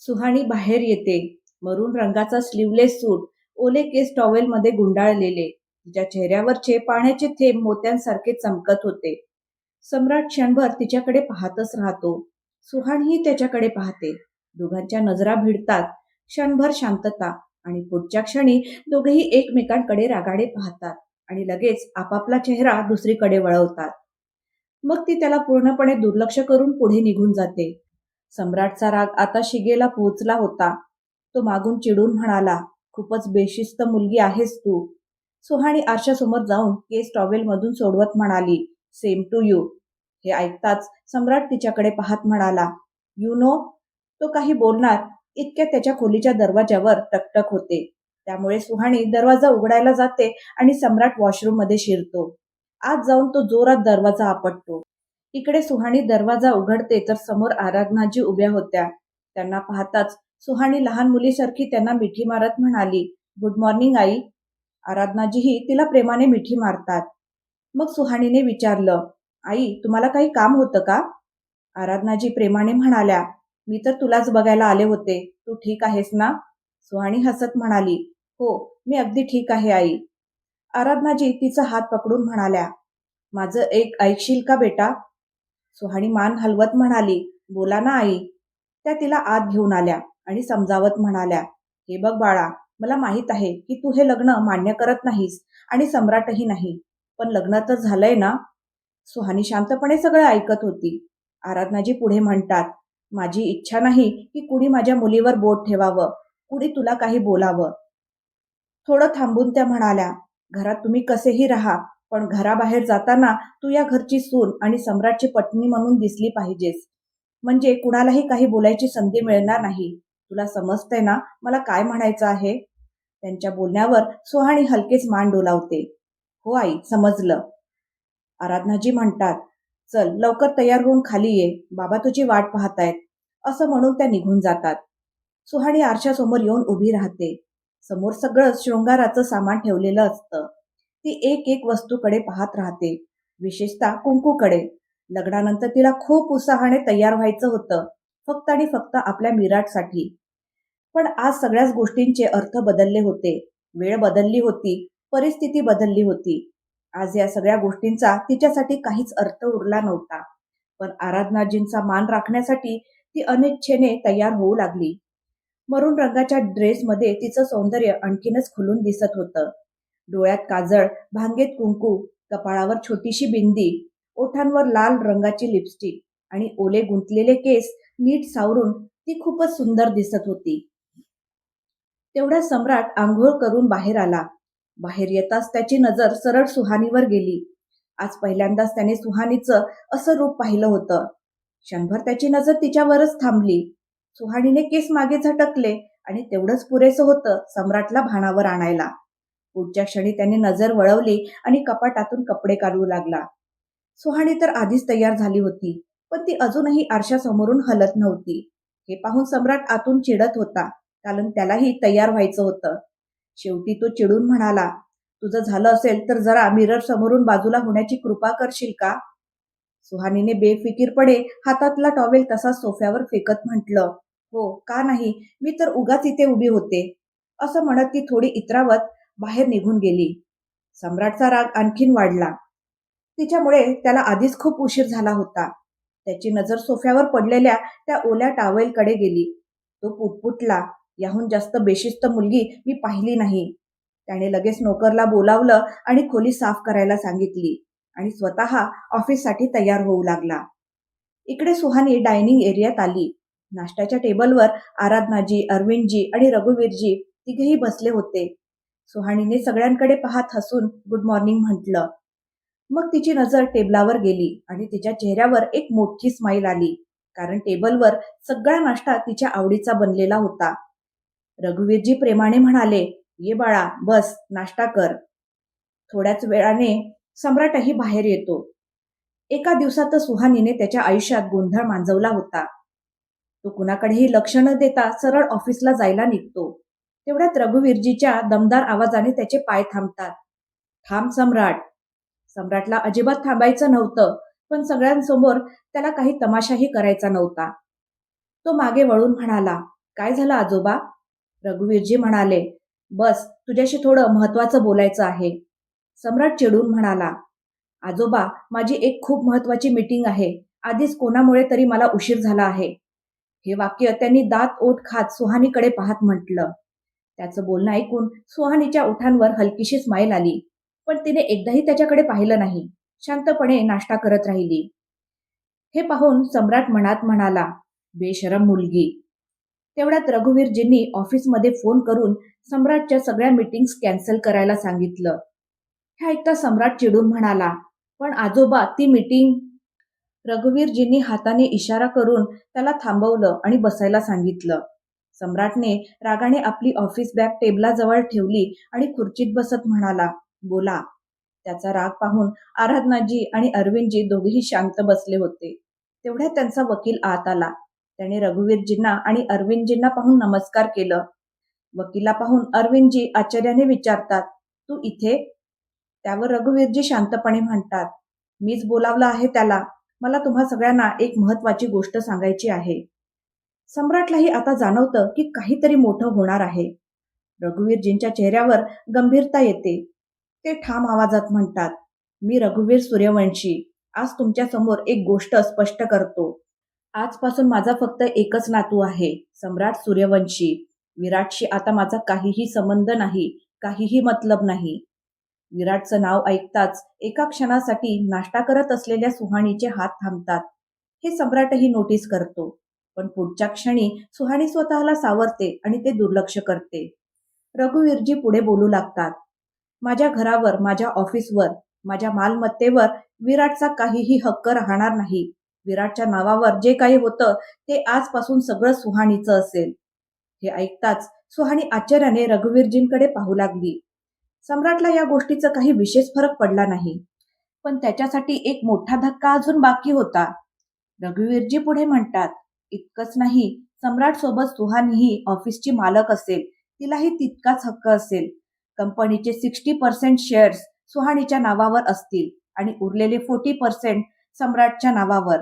सुहाणी बाहेर येते. मरून रंगाचा स्लीवलेस सूट, ओले केस टॉवेलमध्ये गुंडाळलेले. तिच्या चेहऱ्यावरचे पाण्याचे थेंब मोत्यांसारखे चमकत होते. सम्राट क्षणभर तिच्याकडे पाहतच राहतो. सुहाणीही त्याच्याकडे पाहते. दोघांच्या नजरा भिडतात. क्षणभर शांतता आणि पुढच्या क्षणी दोघेही एकमेकांकडे रागाने पाहतात आणि लगेच आपापला चेहरा दुसरीकडे वळवतात. मग ती त्याला पूर्णपणे दुर्लक्ष करून पुढे निघून जाते. सम्राटचा राग आता शिगेला पोहोचला होता. तो मागून चिडून म्हणाला, "खूपच बेशिस्त मुलगी आहेस तू." सुहाणी आरशासमोर जाऊन केस टॉवेलमधून सोडवत म्हणाली, "सेम टू यू." हे ऐकताच सम्राट तिच्याकडे पाहत म्हणाला, "यू नो." तो काही बोलणार इतक्यात त्याच्या खोलीच्या दरवाजावर टकटक होते. त्यामुळे सुहाणी दरवाजा उघडायला जाते आणि सम्राट वॉशरूममध्ये शिरतो. आत जाऊन तो जोरात दरवाजा आपटतो. इकडे सुहाणी दरवाजा उघडते तर समोर आराधनाजी उभ्या होत्या. त्यांना पाहताच सुहाणी लहान मुलीसारखी त्यांना मिठी मारत म्हणाली, "गुड मॉर्निंग आई." आराधनाजीही तिला प्रेमाने मिठी मारतात. मग सुहाणीने विचारलं, "आई, तुम्हाला काही काम होतं का?" आराधनाजी प्रेमाने म्हणाल्या, "मी तर तुलाच बघायला आले होते. तू ठीक आहेस ना?" सुहाणी हसत म्हणाली, "हो, मी अगदी ठीक आहे आई." आराधनाजी तिचा हात पकडून म्हणाल्या, "माझं एक ऐकशील का बेटा?" सुहाणी मान हलवत म्हणाली, "बोला ना आई." त्या तिला आत घेऊन आल्या आणि समजावत म्हणाल्या, "हे बघ बाळा, मला माहित आहे की तू हे लग्न मान्य करत नाहीस आणि सम्राटही नाही. पण लग्न तर झालंय ना?" सुहानी शांतपणे सगळं ऐकत होती. आराधनाजी पुढे म्हणतात, "माझी इच्छा नाही की कुणी माझ्या मुलीवर बोट ठेवावं, कुणी तुला काही बोलावं." थोडं थांबून त्या म्हणाल्या, "घरात तुम्ही कसेही राहा, पण घराबाहेर जाताना तू या घरची सून आणि सम्राटची पत्नी म्हणून दिसली पाहिजेस. म्हणजे कुणालाही काही बोलायची संधी मिळणार नाही. तुला समजतंय ना मला काय म्हणायचं आहे?" त्यांच्या बोलण्यावर सुहाणी हलकेच मान डोलावते. "हो आई, समजलं." आराधनाजी म्हणतात, "चल लवकर तयार होऊन खाली ये, बाबा तुझी वाट पाहतायत." असं म्हणून त्या निघून जातात. सुहाणी आरशासमोर येऊन उभी राहते. समोर सगळं शृंगाराचं सामान ठेवलेलं असतं. ती एक एक वस्तूकडे पाहत राहते, विशेषतः कुंकूकडे. लग्नानंतर तिला खूप उत्साहाने तयार व्हायचं होतं, फक्त आणि फक्त आपल्या मिराटसाठी. पण आज सगळ्याच गोष्टींचे अर्थ बदलले होते. वेळ बदलली होती, परिस्थिती बदलली होती. आज या सगळ्या गोष्टींचा तिच्यासाठी काहीच अर्थ उरला नव्हता. पण आराधनाजींचा मान राखण्यासाठी ती अनिच्छेने तयार होऊ लागली. मरून रंगाच्या ड्रेसमध्ये तिचं सौंदर्य आणखीनच खुलून दिसत होतं. डोळ्यात काजळ, भांगेत कुंकू, कपाळावर छोटीशी बिंदी, ओठांवर लाल रंगाची लिपस्टिक आणि ओले गुंतलेले केस नीट सावरून ती खूपच सुंदर दिसत होती. तेवढा सम्राट आंघोळ करून बाहेर आला. बाहेर येताच त्याची नजर सरळ सुहानीवर गेली. आज पहिल्यांदाच त्याने सुहानीचं असं रूप पाहिलं होतं. क्षणभर त्याची नजर तिच्यावरच थांबली. सुहानीने केस मागे झटकले आणि तेवढंच पुरेसं होतं सम्राटला भानावर आणायला. पुढच्या क्षणी त्याने नजर वळवली आणि कपाटातून कपडे काढू लागला. सुहाणी तर आधीच तयार झाली होती, पण ती अजूनही आरशासमोरून हलत नव्हती. हे पाहून सम्राट आतून चिडत होता, कारण त्यालाही तयार व्हायचं होतं. शेवटी तो चिडून म्हणाला, "तुझं झालं असेल तर जरा मिरर समोरून बाजूला होण्याची कृपा करशील का?" सुहानीने बेफिकीरपणे हातातला टॉवेल तसाच सोफ्यावर फेकत म्हटलं, "हो, का नाही, मी तर उगाच इथे उभी होते." असं म्हणत ती थोडी इतरावत बाहेर निघून गेली. सम्राटचा राग आणखीन वाढला. तिच्यामुळे त्याला आधीच खूप उशीर झाला होता. त्याची नजर सोफ्यावर पडलेल्या त्या ओल्या टॉवेलकडे गेली. तो पुटपुटला, "याहून जास्त बेशिस्त मुलगी मी पाहिली नाही." त्याने लगेच नोकरला बोलावलं आणि खोली साफ करायला सांगितली आणि स्वतः ऑफिससाठी तयार होऊ लागला. इकडे सुहानी डायनिंग एरियात आली. नाश्त्याच्या टेबलवर आराधनाजी, अरविंदजी आणि रघुवीरजी तिघेही बसले होते. सुहानीने सगळ्यांकडे पाहत हसून गुड मॉर्निंग म्हटलं. मग तिची नजर टेबलावर गेली आणि तिच्या चेहऱ्यावर एक मोठी स्माईल आली, कारण टेबलवर सगळा नाश्ता तिच्या आवडीचा बनलेला होता. रघुवीरजी प्रेमाने म्हणाले, "ये बाळा, बस, नाश्ता कर." थोड्याच वेळाने सम्राटही बाहेर येतो. एका दिवसात सुहानीने त्याच्या आयुष्यात गोंधळ मांजवला होता. तो कुणाकडेही लक्ष न देता सरळ ऑफिसला जायला निघतो. तेवढ्यात रघुवीरजीच्या दमदार आवाजाने त्याचे पाय थांबतात. "थांब सम्राट." सम्राटला अजिबात थांबायचं नव्हतं, पण सगळ्यांसमोर त्याला काही तमाशाही करायचा नव्हता. तो मागे वळून म्हणाला, काय झालं आजोबा? रघुवीरजी म्हणाले, बस तुझ्याशी थोडं महत्वाचं बोलायचं आहे. सम्राट चिडून म्हणाला, आजोबा माझी एक खूप महत्वाची मीटिंग आहे. आधीच कोणामुळे तरी मला उशीर झाला आहे. हे वाक्य त्यांनी दात ओठ खात सुहानीकडे पाहत म्हटलं. त्याचं बोलणं ऐकून सुहानीच्या ओठांवर हलकीशी स्माईल आली, पण तिने एकदाही त्याच्याकडे पाहिलं नाही. शांतपणे नाश्ता करत राहिली. हे पाहून सम्राट मनात म्हणाला, बेशरम मुलगी. तेवढ्यात रघुवीरजींनी ऑफिसमध्ये फोन करून सम्राटच्या सगळ्या मीटिंग्स कॅन्सल करायला सांगितलं. हे ऐकता सम्राट चिडून म्हणाला, पण आजोबा ती मीटिंग. रघुवीरजींनी हाताने इशारा करून त्याला थांबवलं आणि बसायला सांगितलं. सम्राटने रागाने आपली ऑफिस बॅग टेबलाजवळ ठेवली आणि खुर्चीत बसत म्हणाला, बोला. त्याचा राग पाहून आराधनाजी आणि अरविंदजी दोघेही शांत बसले होते. तेवढ्यात त्यांचा वकील आत आला. त्याने रघुवीरजींना आणि अरविंदजींना पाहून नमस्कार केलं. वकीला पाहून अरविंदजी आश्चर्याने विचारतात, तू इथे? त्यावर रघुवीरजी शांतपणे म्हणतात, मीच बोलावलं आहे त्याला. मला तुम्हा सगळ्यांना एक महत्वाची गोष्ट सांगायची आहे. सम्राटलाही आता जाणवतं की काहीतरी मोठं होणार आहे. रघुवीरजींच्या चेहऱ्यावर गंभीरता येते. ते ठाम आवाजात म्हणतात, मी रघुवीर सूर्यवंशी आज तुमच्या समोर एक गोष्ट स्पष्ट करतो. आजपासून माझा फक्त एकच नातू आहे, सम्राट सूर्यवंशी. विराटशी आता माझा काहीही संबंध नाही, काहीही मतलब नाही. विराटचं नाव ऐकताच एका क्षणासाठी नाश्ता करत असलेल्या सुहाणीचे हात थांबतात. हे सम्राटही नोटीस करतो, पण पुढच्या क्षणी सुहाणी स्वतःला सावरते आणि ते दुर्लक्ष करते. रघुवीरजी पुढे बोलू लागतात, माझ्या घरावर, माझ्या ऑफिसवर, माझ्या मालमत्तेवर विराटचा काहीही हक्क राहणार नाही. विराटच्या नावावर जे काही होतं ते आजपासून सगळं सुहाणीचं असेल. हे ऐकताच सुहाणी आश्चर्याने रघुवीरजींकडे पाहू लागली. सम्राटला या गोष्टीचा काही विशेष फरक पडला नाही, पण त्याच्यासाठी एक मोठा धक्का अजून बाकी होता. रघुवीरजी पुढे म्हणतात, इतकंच नाही, सम्राट सोबत सुहानीही ऑफिसची मालक असेल. तिलाही तितकाच हक्क असेल. कंपनीचे 60% शेअर्स सुहानीच्या नावावर असतील आणि उरलेले 40% सम्राटच्या नावावर.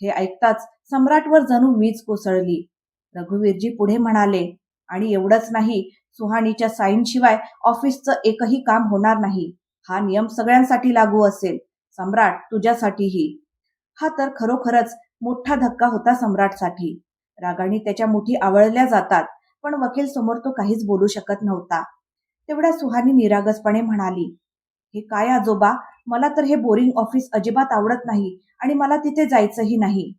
हे ऐकताच सम्राटवर जणू वीज कोसळली. रघुवीरजी पुढे म्हणाले, आणि एवढंच नाही, सुहानीच्या साईनशिवाय ऑफिसचं एकही काम होणार नाही. हा नियम सगळ्यांसाठी लागू असेल, सम्राट तुझ्यासाठीही. हा तर खरोखरच मोठा धक्का होता सम्राटसाठी. रागाने त्याच्या मुठी आवळल्या जातात, पण वकील समोर तो काहीच बोलू शकत नव्हता. तेवढ्या सुहानी निरागसपणे म्हणाली, हे काय आजोबा, मला तर हे बोरिंग ऑफिस अजिबात आवडत नाही आणि मला तिथे जायचंही नाही.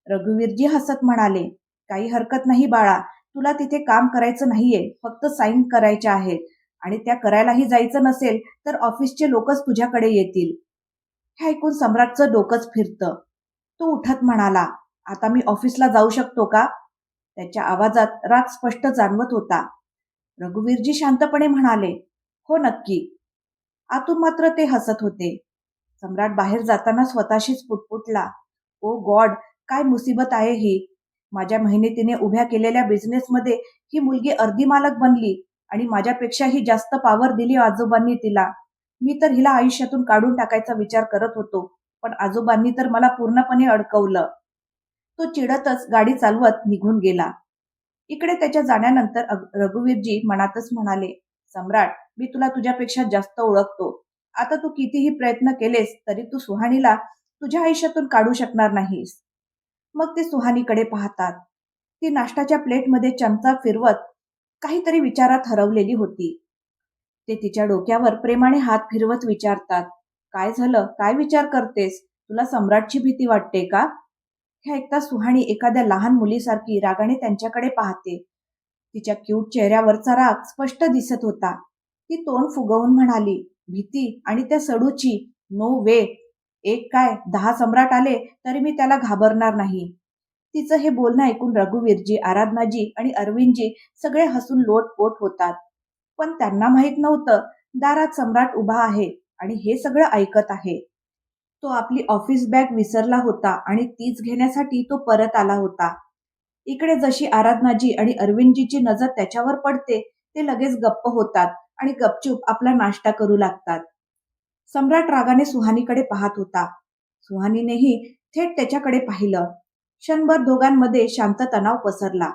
रघुवीरजी हसत म्हणाले, काही हरकत नाही बाळा, तुला तिथे काम करायचं नाहीये, फक्त साईन करायच्या आहेत आणि त्या करायलाही जायचं नसेल तर ऑफिसचे लोकच तुझ्याकडे येतील. हे ऐकून सम्राटचं डोकंच फिरतं. तो उठत म्हणाला, आता मी ऑफिसला जाऊ शकतो का? त्याच्या आवाजात राग स्पष्ट जाणवत होता. रघुवीरजी शांतपणे म्हणाले, हो नक्की. आतून मात्र ते हसत होते. सम्राट बाहेर जाताना स्वतःशीच पुटपुटला, ओ गॉड, काय मुसीबत आहे ही. माझ्या मेहनतीने उभ्या केलेल्या बिझनेसमध्ये ही मुलगी अर्धी मालक बनली आणि माझ्यापेक्षाही जास्त पॉवर दिली आजोबांनी तिला. मी तर हिला आयुष्यातून काढून टाकायचा विचार करत होतो, पण आजोबांनी तर मला पूर्णपणे अडकवलं. तो चिडतच गाडी चालवत निघून गेला. इकडे त्याच्या जाण्यानंतर रघुवीरजी मनातच म्हणाले, सम्राट, मी तुला तुझ्यापेक्षा जास्त ओळखतो. आता तू कितीही प्रयत्न केलेस तरी तू सुहानीला तुझ्या आयुष्यातून काढू शकणार नाहीस. मग ते सुहानीकडे पाहतात. ती नाश्ताच्या प्लेटमध्ये चमचा फिरवत काहीतरी विचारात हरवलेली होती. ते तिच्या डोक्यावर प्रेमाने हात फिरवत विचारतात, काय झालं, काय विचार करतेस? तुला सम्राटची भीती वाटते का? हे ऐकता सुहाणी एखाद्या लहान मुलीसारखी रागाने त्यांच्याकडे पाहते. तिच्या क्यूट चेहऱ्यावरचा राग स्पष्ट दिसत होता. ती तोंड फुगवून म्हणाली, भीती आणि त्या सडूची? नो वे. एक काय 10 सम्राट आले तरी मी त्याला घाबरणार नाही. तिचं हे बोलणं ऐकून रघुवीरजी, आराधनाजी आणि अरविंदजी सगळे हसून लोटपोट होतात. पण त्यांना माहित नव्हतं दारात सम्राट उभा आहे आणि हे सगळं ऐकत आहे. तो आपली ऑफिस बॅग विसरला होता आणि तीच घेण्यासाठी तो परत आला होता. इकडे जशी आराधनाजी आणि अरविंदजीची नजर त्याच्यावर पडते, ते लगेच गप्प होतात आणि गपचूप आपला नाश्ता करू लागतात. सम्राट रागाने सुहानीकडे पाहत होता. सुहानीनेही थेट त्याच्याकडे पाहिलं. क्षणभर दोघांमध्ये शांत तणाव पसरला,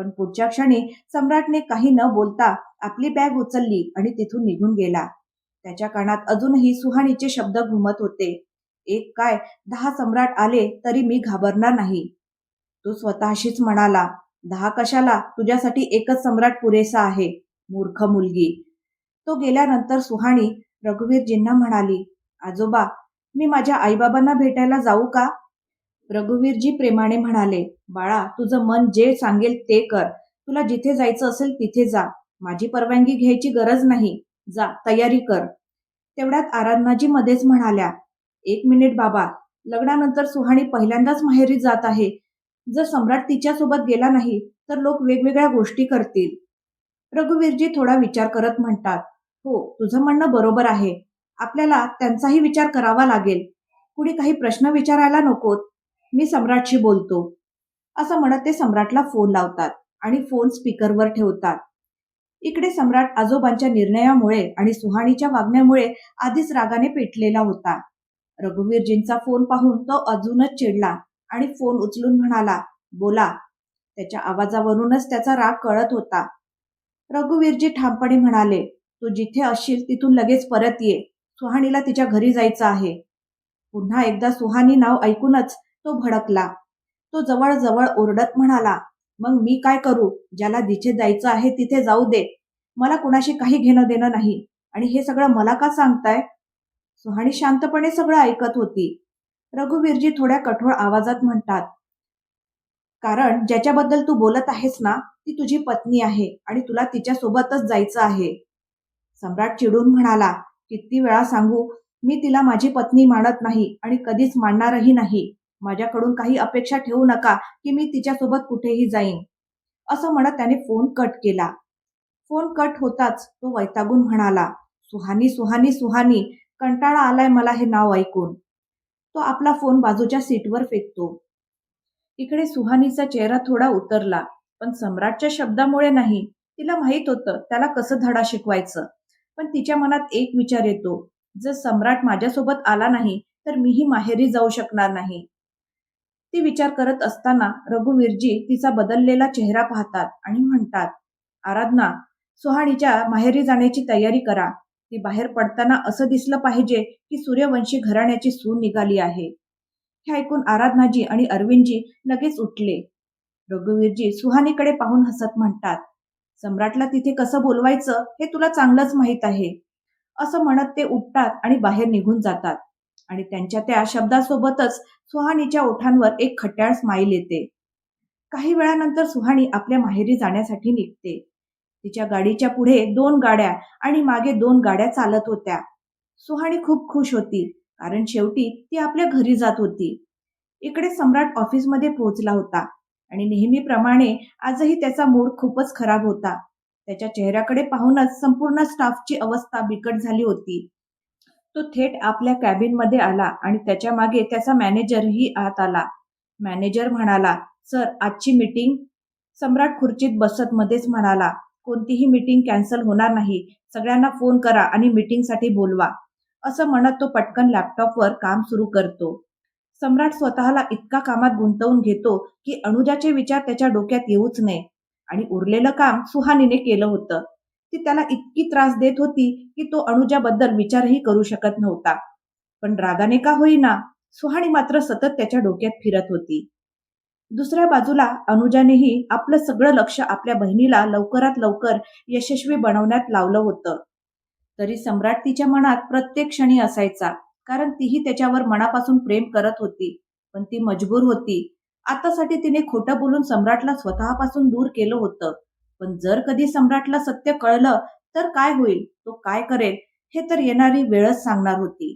पण पुढच्या क्षणी सम्राटने काही न बोलता आपली बॅग उचलली आणि तिथून निघून गेला. त्याच्या कानात अजूनही सुहाणीचे शब्द घुमत होते. एक काय 10 सम्राट आले तरी मी घाबरणार नाही. तो स्वतःशीच म्हणाला, 10 कशाला, तुझ्यासाठी एकच सम्राट पुरेसा आहे, मूर्ख मुलगी. तो गेल्यानंतर सुहाणी रघुवीरजींना म्हणाली, आजोबा, मी माझ्या आईबाबांना भेटायला जाऊ का? रघुवीरजी प्रेमाने म्हणाले, बाळा, तुझं मन जे सांगेल ते कर. तुला जिथे जायचं असेल तिथे जा. माझी परवानगी घ्यायची गरज नाही. जा, तयारी कर. तेवढ्यात आराधनाजी मध्येच म्हणाल्या, एक मिनिट बाबा, लग्नानंतर सुहाणी पहिल्यांदाच माहेरी जात आहे. जर सम्राट तिच्यासोबत गेला नाही तर लोक वेगवेगळ्या गोष्टी करतील. रघुवीरजी थोडा विचार करत म्हणतात, हो, तुझं म्हणणं बरोबर आहे. आपल्याला त्यांचाही विचार करावा लागेल. कुणी काही प्रश्न विचारायला नकोत. मी सम्राटशी बोलतो. असं म्हणत ते सम्राटला फोन लावतात आणि फोन स्पीकरवर ठेवतात. इकडे सम्राट आजोबांच्या निर्णयामुळे आणि सुहाणीच्या वागण्यामुळे आधीच रागाने पेटलेला होता. रघुवीरजींचा फोन पाहून तो अजूनच चिडला आणि फोन उचलून म्हणाला, बोला. त्याच्या आवाजावरूनच त्याचा राग कळत होता. रघुवीरजी ठामपणे म्हणाले, तू जिथे असशील तिथून लगेच परत ये. सुहाणीला तिच्या घरी जायचं आहे. पुन्हा एकदा सुहाणी नाव ऐकूनच तो भडकला. तो जवळजवळ ओरडत म्हणाला, मग मी काय करू? ज्याला जिथे जायचं आहे तिथे जाऊ दे. मला कुणाशी काही घेणं देणं नाही. आणि हे सगळं मला का सांगताय? सुहाणी शांतपणे सगळं ऐकत होती. रघुवीरजी थोड्या कठोर आवाजात म्हणतात, कारण ज्याच्याबद्दल तू बोलत आहेस ना, ती तुझी पत्नी आहे आणि तुला तिच्यासोबतच जायचं आहे. सम्राट चिडून म्हणाला, किती वेळा सांगू, मी तिला माझी पत्नी मानत नाही आणि कधीच मानणारही नाही. माझ्याकडून काही अपेक्षा ठेवू नका की मी तिच्यासोबत कुठेही जाईन. असं म्हणत त्याने फोन कट केला. फोन कट होताच तो वैतागून म्हणाला, सुहानी सुहानी सुहानी, कंटाळा आलाय मला हे नाव ऐकून. तो आपला फोन बाजूच्या सीटवर फेकतो. इकडे सुहानीचा चेहरा थोडा उतरला, पण सम्राटच्या शब्दामुळे नाही. तिला माहित होतं त्याला कसं धडा शिकवायचं. पण तिच्या मनात एक विचार येतो, जर सम्राट माझ्यासोबत आला नाही तर मीही माहेरी जाऊ शकणार नाही. ती विचार करत असताना रघुवीरजी तिचा बदललेला चेहरा पाहतात आणि म्हणतात, आराधना, सुहाणीच्या माहेरी जाण्याची तयारी करा. ती बाहेर पडताना असं दिसलं पाहिजे की सूर्यवंशी घराण्याची सून निघाली आहे. हे ऐकून आराधनाजी आणि अरविंदजी लगेच उठले. रघुवीरजी सुहानीकडे पाहून हसत म्हणतात, सम्राटला तिथे कसं बोलवायचं हे तुला चांगलंच माहीत आहे. असं म्हणत ते उठतात आणि बाहेर निघून जातात. आणि त्यांच्या त्या शब्दासोबतच सुहानीच्या ओठांवर एक खट्याळ स्माईल येते. काही वेळानंतर सुहाणी आपल्या माहेरी जाण्यासाठी निघते. तिच्या गाडीच्या पुढे 2 गाड्या आणि मागे 2 गाड्या चालत होत्या. सुहाणी खूप खुश होती, कारण शेवटी ती आपल्या घरी जात होती. इकडे सम्राट ऑफिसमध्ये पोहोचला होता आणि नेहमीप्रमाणे आजही त्याचा मूड खूपच खराब होता. त्याच्या चेहऱ्याकडे पाहूनच संपूर्ण स्टाफची अवस्था बिकट झाली होती. तो थेट आपल्या कॅबिनमध्ये आला आणि त्याच्या मागे त्याचा मॅनेजरही आत आला. मॅनेजर म्हणाला, सर, आजची मीटिंग? सम्राट खुर्चीत बसत मध्येच म्हणाला, कोणतीही मीटिंग कॅन्सल होणार नाही. सगळ्यांना फोन करा आणि मीटिंगसाठी बोलवा. असं म्हणत तो पटकन लॅपटॉपवर काम सुरू करतो. सम्राट स्वतःला इतका कामात गुंतवून घेतो की अनुजाचे विचार त्याच्या डोक्यात येऊच नये. आणि उरलेलं काम सुहानीने केलं होतं. ती त्याला इतकी त्रास देत होती की तो अनुजाबद्दल विचारही करू शकत नव्हता. पण रागाने का होईना, सुहाणी मात्र सतत त्याच्या डोक्यात फिरत होती. दुसऱ्या बाजूला अनुजानेही आपलं सगळं लक्ष आपल्या बहिणीला लवकरात लवकर यशस्वी बनवण्यात लावलं होतं. तरी सम्राट तिच्या मनात प्रत्येक क्षणी असायचा, कारण तीही त्याच्यावर मनापासून प्रेम करत होती. पण ती मजबूर होती. आतासाठी तिने खोटं बोलून सम्राटला स्वतःपासून दूर केलं होतं. पण जर कधी सम्राटला सत्य कळलं तर काय होईल, तो काय करेल, हे तर येणारी वेळच सांगणार होती.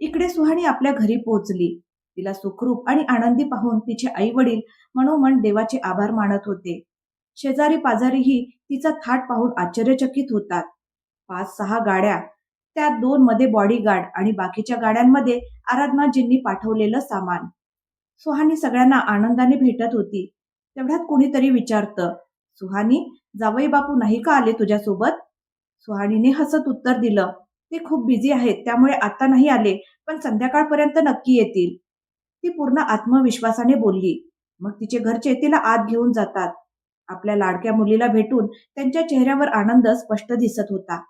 इकडे सुहाणी आपल्या घरी पोहोचली. तिला सुखरूप आणि आनंदी पाहून तिचे आई वडील मनोमन देवाचे आभार मानत होते. शेजारी पाजारीही तिचा थाट पाहून आश्चर्यचकित होतात. 5-6 गाड्या, त्यात 2 मध्ये बॉडीगार्ड आणि बाकीच्या गाड्यांमध्ये आराधनाजींनी पाठवलेलं सामान. सुहानी सगळ्यांना आनंदाने भेटत होती. तेवढ्यात कुणीतरी विचारतं, सुहानी, जावई बापू नाही का आले तुझ्यासोबत? सुहानीने हसत उत्तर दिलं, ते खूप बिझी आहेत, त्यामुळे आता नाही आले, पण संध्याकाळपर्यंत नक्की येतील. ती पूर्ण आत्मविश्वासाने बोलली. मग तिचे घरचे तिला आत घेऊन जातात आपल्या लाडक्या मुलीला भेटून त्यांच्या चेहऱ्यावर आनंद स्पष्ट दिसत होता.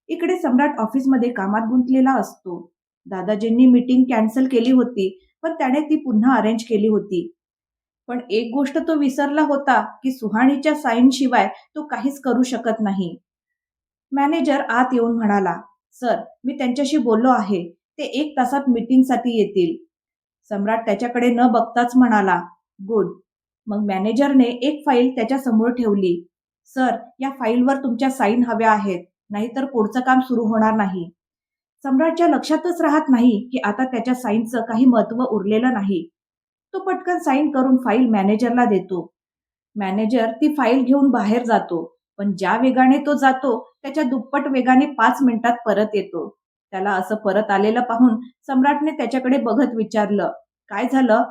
इकडे सम्राट ऑफिसमध्ये कामात गुंतलेला असतो. दादाजींनी मीटिंग कॅन्सल केली होती, पण त्याने ती पुन्हा अरेंज केली होती. पण एक गोष्ट तो विसरला होता की सुहाणीच्या साईन शिवाय तो काहीच करू शकत नाही. मॅनेजर आत येऊन म्हणाला, "सर, मी त्यांच्याशी बोललो आहे. ते 1 तासात मीटिंगसाठी येतील." सम्राट त्याच्याकडे न बघताच म्हणाला, "गुड." मग मॅनेजरने एक फाईल त्याच्या समोर ठेवली. "सर, या फाईलवर तुमच्या साईन हव्या आहेत, नाहीतर पुढचं काम सुरू होणार नाही." सम्राटच्या लक्षातच राहत नाही की आता त्याच्या साईनचं काही महत्त्व उरलेलं नाही. तो पटकन साईन करून फाईल मॅनेजरला देतो. मॅनेजर ती फाईल घेऊन बाहेर जातो, पण ज्या वेगाने तो जातो त्याच्या दुप्पट वेगाने 5 मिनिटात परत येतो. त्याला असं परत आलेलं पाहून सम्राटने त्याच्याकडे बघत विचारलं, "काय झालं?"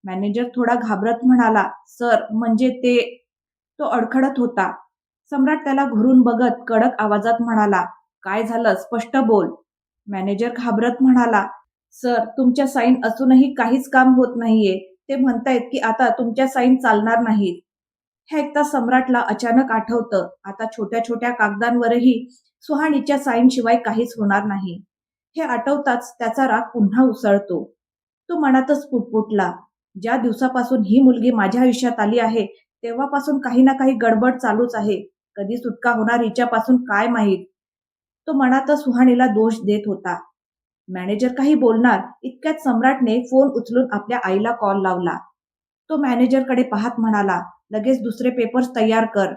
मॅनेजर थोडा घाबरत म्हणाला, "सर, म्हणजे ते." तो अडखडत होता. सम्राट त्याला घुरून बघत कडक आवाजात म्हणाला, "काय झालं? स्पष्ट बोल." मॅनेजर घाबरत म्हणाला, "सर, तुमच्या साईन असूनही काहीच काम होत नाहीये. ते म्हणतायत की आता तुमच्या साईन चालणार नाहीत." हे ऐकता सम्राटला अचानक आठवतं, आता छोट्या छोट्या कागदांवरही सुहाणीच्या साईनशिवाय काहीच होणार नाही. हे आठवताच त्याचा राग पुन्हा उसळतो. तो मनातच पुटपुटला, ज्या दिवसापासून ही मुलगी माझ्या आयुष्यात आली आहे, तेव्हापासून काही ना काही गडबड चालूच आहे. कधी सुटका होणार हिच्यापासून काय माहीत. तो मनातच सुहाणीला दोष देत होता. मॅनेजर काही बोलणार इतक्यात सम्राटने फोन उचलून आपल्या आईला कॉल लावला. तो मॅनेजरकडे पाहत म्हणाला, "लगेच दुसरे पेपर्स तयार कर."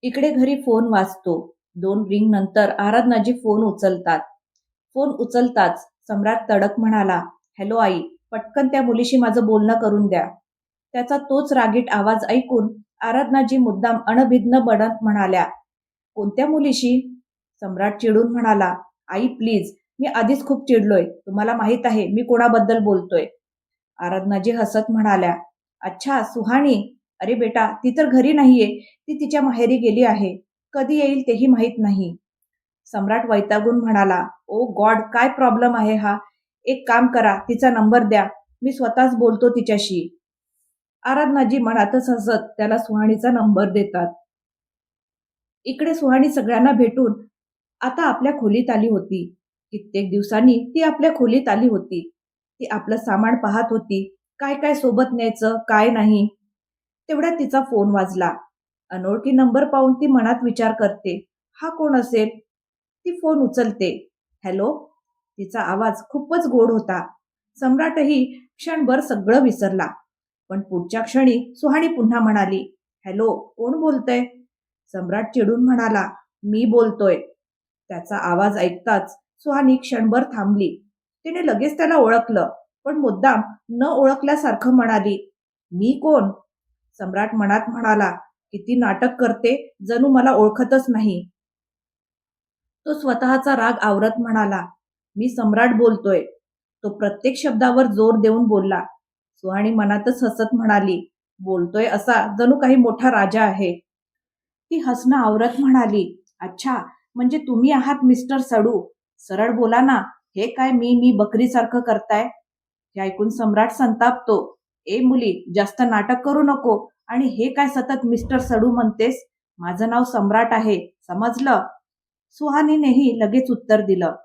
इकडे घरी फोन वाजतो. 2 रिंग नंतर आराधनाजी फोन उचलतात. फोन उचलताच सम्राट तडक म्हणाला, "हॅलो आई, पटकन त्या मुलीशी माझं बोलणं करून द्या." त्याचा तोच रागीट आवाज ऐकून आराधनाजी मुद्दाम अनभिज्ञ बनत म्हणाल्या, "कोणत्या मुलीशी?" सम्राट चिडून म्हणाला, "आई प्लीज, मी आधीच खूप चिडलोय. तुम्हाला माहित आहे मी कोणाबद्दल बोलतोय." आराधनाजी हसत म्हणाल्या, "अच्छा, सुहाणी. अरे बेटा, ती तर घरी नाहीये. ती तिच्या माहेरी गेली आहे. कधी येईल तेही माहीत नाही." सम्राट वैतागून म्हणाला, "ओ गॉड, काय प्रॉब्लेम आहे हा? एक काम करा, तिचा नंबर द्या. मी स्वतःच बोलतो तिच्याशी." आराधनाजी मनातच हसत त्याला सुहाणीचा नंबर देतात. इकडे सुहाणी सगळ्यांना भेटून आता आपल्या खोलीत आली होती. कित्येक दिवसांनी ती आपल्या खोलीत आली होती. ती आपलं सामान पाहत होती. काय काय सोबत न्यायचं, काय नाही. तेवढ्यात तिचा फोन वाजला. अनोळखी नंबर पाहून ती मनात विचार करते, हा कोण असेल? ती फोन उचलते. "हॅलो?" तिचा आवाज खूपच गोड होता. सम्राटही क्षणभर सगळं विसरला. पण पुढच्या क्षणी सुहाणी पुन्हा म्हणाली, "हॅलो, कोण बोलतंय?" सम्राट चिडून म्हणाला, "मी बोलतोय." त्याचा आवाज ऐकताच सुहानी क्षणभर थांबली. तिने लगेच त्याला ओळखलं, पण मुद्दाम न ओळखल्यासारखं म्हणाली, "मी कोण?" सम्राट मनात म्हणाला, "किती नाटक करते, जणू मला ओळखतच नाही." तो स्वतःचा राग आवरत म्हणाला, "मी सम्राट बोलतोय." तो प्रत्येक शब्दावर जोर देऊन बोलला. सुहाणी मनातच हसत म्हणाली, "बोलतोय असा जणू काही मोठा राजा आहे." ती हसणं आवरत म्हणाली, "अच्छा, म्हणजे तुम्ही आहात मिस्टर सडू. सरळ बोला ना, हे काय मी मी बकरीसारखं करताय?" हे ऐकून सम्राट संतापतो. "ए मुली, जास्त नाटक करू नको आणि हे काय सतत मिस्टर सडू म्हणतेस? माझं नाव सम्राट आहे, समजलं?" सुहानीनेही लगेच उत्तर दिलं,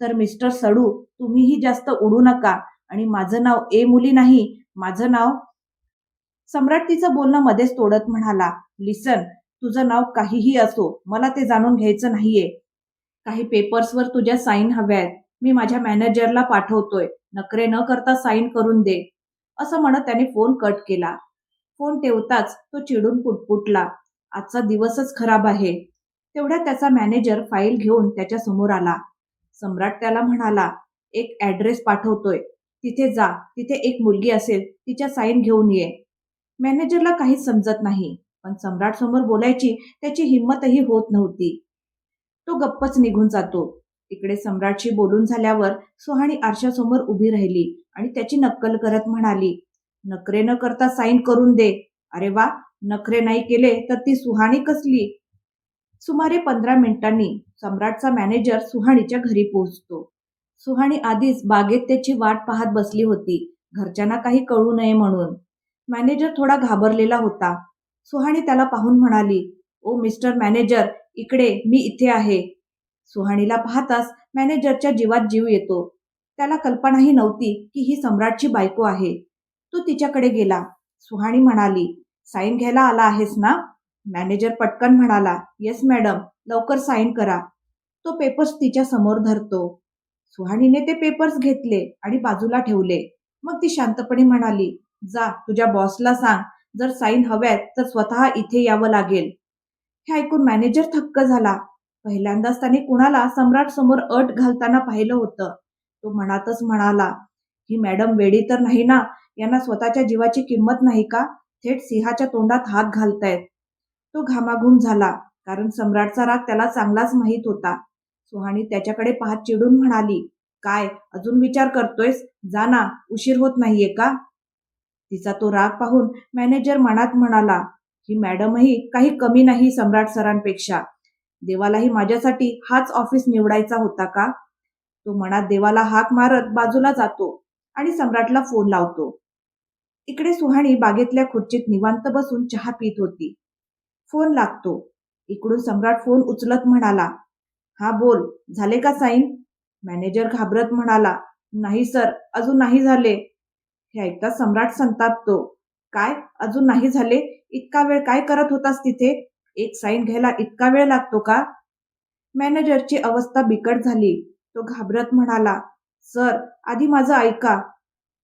"तर मिस्टर सडू, तुम्हीही जास्त उडू नका आणि माझं नाव ए मुली नाही, माझं नाव." सम्राट तिचं बोलणं मध्येच तोडत म्हणाला, "लिसन, तुझं नाव काहीही असो, मला ते जाणून घ्यायचं नाहीये. काही पेपर्सवर तुझ्या साईन हव्यात. मी माझ्या मॅनेजरला पाठवतोय. नखरे न करता साईन करून दे." असं म्हणत त्याने फोन कट केला. फोन ठेवताच तो चिडून पुटपुटला, "आजचा दिवसच खराब आहे." तेवढ्यात त्याचा मॅनेजर फाईल घेऊन त्याच्या समोर आला. सम्राट त्याला म्हणाला, "एक ॲड्रेस पाठवतोय. तिथे जा. तिथे एक मुलगी असेल, तिच्या साईन घेऊन ये." मॅनेजरला काहीच समजत नाही, पण सम्राट समोर बोलायची त्याची हिंमतही होत नव्हती. तो गप्पच निघून जातो. इकडे सम्राटशी बोलून झाल्यावर सुहाणी आरशासमोर उभी राहिली आणि त्याची नक्कल करत म्हणाली, "नखरे न करता साईन करून दे." अरे वा, नखरे नाही केले तर ती सुहाणी कसली? सुमारे 15 मिनिटांनी सम्राटचा मॅनेजर सुहाणीच्या घरी पोहोचतो. सुहाणी आधीच बागेत त्याची वाट पाहत बसली होती, घरच्यांना काही कळू नये म्हणून. मॅनेजर थोडा घाबरलेला होता. सुहाणी त्याला पाहून म्हणाली, ओ मिस्टर मॅनेजर, इकडे, मी इथे आहे. सुहाणीला पाहताच मॅनेजरच्या जीवात जीव येतो. त्याला कल्पनाही नव्हती की ही सम्राटची बायको आहे. तो तिच्याकडे गेला. सुहाणी म्हणाली, साईन घ्यायला आला आहेस ना? मॅनेजर पटकन म्हणाला, येस मॅडम, लवकर साईन करा. तो पेपर्स तिच्या समोर धरतो. सुहाणीने ते पेपर्स घेतले आणि बाजूला ठेवले. मग ती शांतपणे म्हणाली, जा तुझ्या बॉसला सांग, जर साईन हव्यात तर स्वतः इथे यावं लागेल. हे ऐकून मॅनेजर थक्क झाला. पहिल्यांदाच त्याने कुणाला सम्राट समोर अट घालताना पाहिलं होतं. तो मनातच म्हणाला, ही मॅडम वेडी तर नाही ना? यांना स्वतःच्या जीवाची किंमत नाही का? थेट सिंहाच्या तोंडात हात घालतायत. तो घामाघूम झाला, कारण सम्राटचा राग त्याला चांगलाच माहीत होता. सुहाणी त्याच्याकडे पाहत चिडून म्हणाली, काय अजून विचार करतोयस? जा ना, उशीर होत नाहीये का? तिचा तो राग पाहून मॅनेजर मनात म्हणाला, ही मॅडमही काही कमी नाही सम्राट सरांपेक्षा. देवालाही माझ्यासाठी हाच ऑफिस निवडायचा होता का? तो मनात देवाला हाक मारत बाजूला जातो आणि सम्राटला फोन लावतो. इकडे सुहाणी बागेतल्या खुर्चीत निवांत बसून चहा पीत होती. फोन लागतो. इकडून सम्राट फोन उचलत म्हणाला, हा बोल, झाले का साईन? मॅनेजर घाबरत म्हणाला, नाही सर, अजून नाही झाले. हे ऐकताच सम्राट संतापतो. काय अजून नाही झाले? इतका वेळ काय करत होतास तिथे? एक साईन घ्यायला इतका वेळ लागतो का? मॅनेजरची अवस्था बिकट झाली. तो घाबरत म्हणाला, सर, आधी माझं ऐका.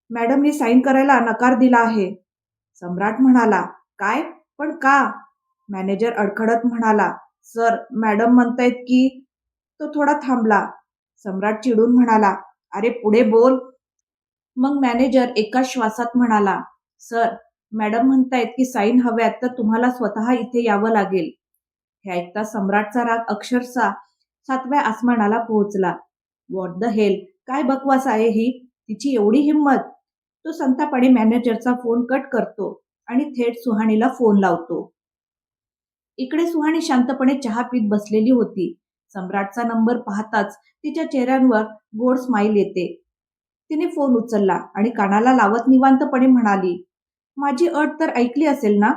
मॅडमनी साईन करायला नकार दिला आहे. सम्राट म्हणाला, काय? पण का? मॅनेजर अडखडत म्हणाला, सर, मॅडम म्हणतायत की. तो थोडा थांबला. सम्राट चिडून म्हणाला, अरे पुढे बोल. मग मॅनेजर एका श्वासात म्हणाला, सर, मॅडम म्हणतायत की साईन हव्यात तर तुम्हाला स्वतः इथे यावं लागेल. हे ऐकता सम्राटचा राग अक्षरशः 7व्या आसमानाला पोहोचला. व्हॉट द हेल, काय बकवास आहे ही? तिची एवढी हिंमत? तो संतापाने मॅनेजरचा फोन कट करतो आणि थेट सुहाणीला फोन लावतो. इकडे सुहाणी शांतपणे चहा पीत बसलेली होती. सम्राटचा नंबर पाहताच तिच्या चेहऱ्यावर गोड स्माईल येते. तिने फोन उचलला आणि कानाला लावत निवांतपणे म्हणाली, माझी अट तर ऐकली असेल ना?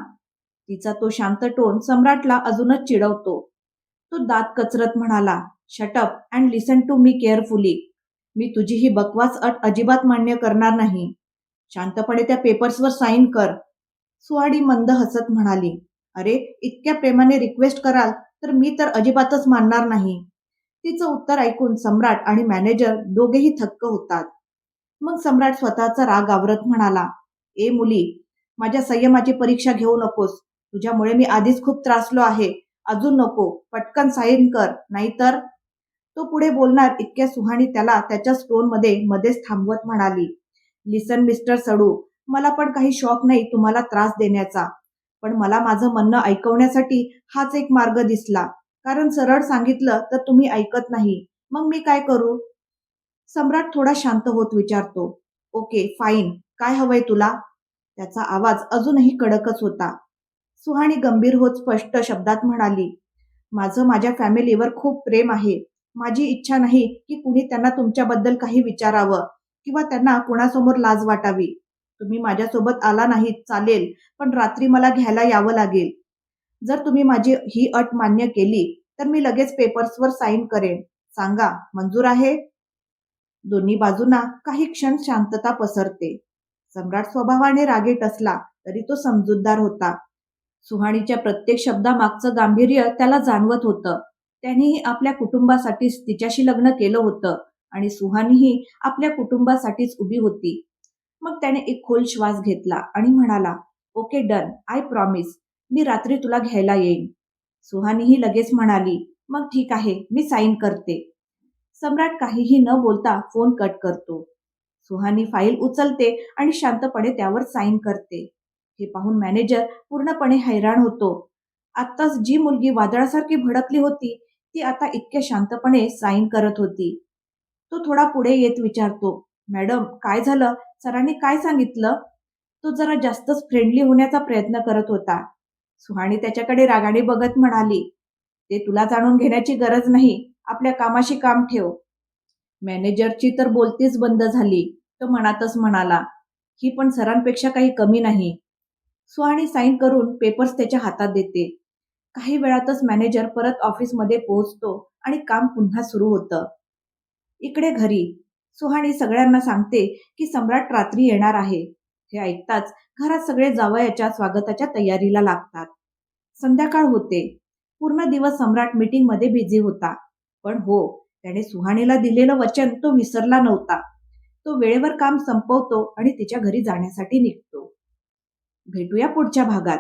तिचा तो शांत टोन सम्राटला अजूनच चिडवतो. तो दात कचरत म्हणाला, shut up and listen to me carefully. मी तुझी ही बकवास अट अजिबात मान्य करणार नाही. शांतपणे त्या पेपर्सवर साईन कर. सुहाणी मंद हसत म्हणाली, अरे, इतक्या प्रेमाने रिक्वेस्ट कराल तर मी तर अजिबातच मानणार नाही. तिचं उत्तर ऐकून सम्राट आणि मॅनेजर दोघेही थक्क होतात. मग सम्राट स्वतःचा राग आवरत म्हणाला, ए मुली, माझ्या संयमाची परीक्षा घेऊ नकोस. तुझ्यामुळे मी आधीच खूप त्रासलो आहे. अजून नको. पटकन साईन कर, नाहीतर. तो पुढे बोलणार इतक्या सुहाणी त्याला त्याच्याच टोनमध्ये मध्येच थांबवत म्हणाली, लिसन मिस्टर सडू, मला पण काही शौक नाही तुम्हाला त्रास देण्याचा. पण मला माझं म्हणणं ऐकवण्यासाठी हाच एक मार्ग दिसला. कारण सरळ सांगितलं तर तुम्ही ऐकत नाही. मग मी काय करू? सम्राट थोडा शांत होत विचारतो, ओके फाईन, काय हवंय तुला? त्याचा आवाज अजूनही कडकच होता. सुहाणी गंभीर होत स्पष्ट शब्दात म्हणाली, माझं माझ्या फॅमिलीवर खूप प्रेम आहे. माझी इच्छा नाही की कुणी त्यांना तुमच्याबद्दल काही विचारावं किंवा त्यांना कुणासमोर लाज वाटावी. तुम्ही माझ्यासोबत आला नाहीत चालेल, पण रात्री मला घ्यायला यावं लागेल. जर तुम्ही माझी ही अट मान्य केली तर मी लगेच पेपर्सवर साईन करेन. सांगा, मंजूर आहे? दोन्ही बाजूंना काही क्षण शांतता पसरते. सम्राट स्वभावाने रागीट असला तरी तो समजूतदार होता. सुहाणीच्या प्रत्येक शब्दामागचं गांभीर्य त्याला जाणवत होतं. त्यानेही आपल्या कुटुंबासाठीच तिच्याशी लग्न केलं होतं आणि सुहाणीही आपल्या कुटुंबासाठीच उभी होती. मग त्याने एक खोल श्वास घेतला आणि म्हणाला, ओके डन, आय प्रॉमिस. मी रात्री तुला घ्यायला येईन. सुहाणीही लगेच म्हणाली, मग ठीक आहे, मी साईन करते. सम्राट काहीही न बोलता फोन कट करतो. सुहानी फाईल उचलते आणि शांतपणे त्यावर साईन करते. हे पाहून मॅनेजर पूर्णपणे हैराण होतो. आत्ताच जी मुलगी वादळासारखी भडकली होती ती आता इतक्या शांतपणे साईन करत होती. तो थोडा पुढे येत विचारतो, मॅडम काय झालं? सरांनी काय सांगितलं? तो जरा जास्तच फ्रेंडली होण्याचा प्रयत्न करत होता. सुहाणी त्याच्याकडे रागाने बघत म्हणाली, ते तुला जाणून घेण्याची गरज नाही. आपल्या कामाशी काम ठेव. मॅनेजरची तर बोलतीच बंद झाली. तो मनातच म्हणाला, ही पण सरांपेक्षा काही कमी नाही. सुहाणी साईन करून पेपर्स त्याच्या हातात देते. काही वेळातच मॅनेजर परत ऑफिसमध्ये पोहोचतो आणि काम पुन्हा सुरू होतं. इकडे घरी सुहाणी सगळ्यांना सांगते की सम्राट रात्री येणार आहे. हे ऐकताच घरात सगळे जावयाच्या स्वागताच्या तयारीला लागतात. संध्याकाळ होते. पूर्ण दिवस सम्राट मीटिंग मध्ये बिझी होता. पण हो, त्याने सुहाणीला दिलेलं वचन तो विसरला नव्हता. तो वेळेवर काम संपवतो आणि तिच्या घरी जाण्यासाठी निघतो. भेटूया पुढच्या भागात.